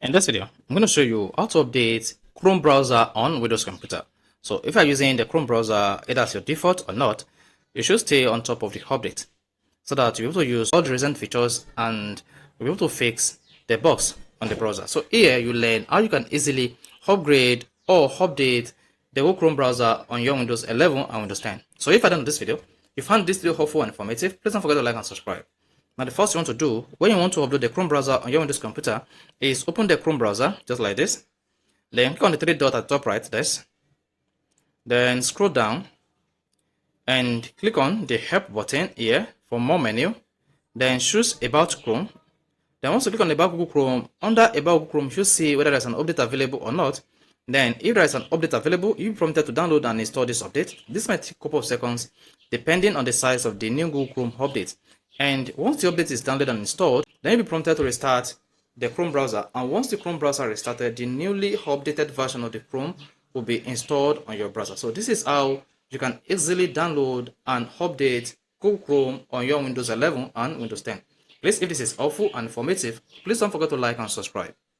In this video, I'm going to show you how to update Chrome browser on Windows computer. So if you're using the Chrome browser either as your default or not, you should stay on top of the update so that you'll be able to use all the recent features and you'll be able to fix the bugs on the browser. So here you learn how you can easily upgrade or update the whole Chrome browser on your Windows 11 and Windows 10. So if you're done with this video, you found this video helpful and informative, please don't forget to like and subscribe. Now the first thing you want to do when you want to upload the Chrome browser on your Windows computer is open the Chrome browser just like this. Then click on the three dots at the top right, this. Then scroll down and click on the help button here for more menu. Then choose about Chrome. Then once you click on about Google Chrome, under about Google Chrome, you should see whether there's an update available or not. Then if there is an update available, you'll be prompted to download and install this update. This might take a couple of seconds depending on the size of the new Google Chrome update. And once the update is downloaded and installed, then you'll be prompted to restart the Chrome browser. And once the Chrome browser restarted, the newly updated version of the Chrome will be installed on your browser. So this is how you can easily download and update Google Chrome on your Windows 11 and Windows 10. Please, if this is helpful and informative, please don't forget to like and subscribe.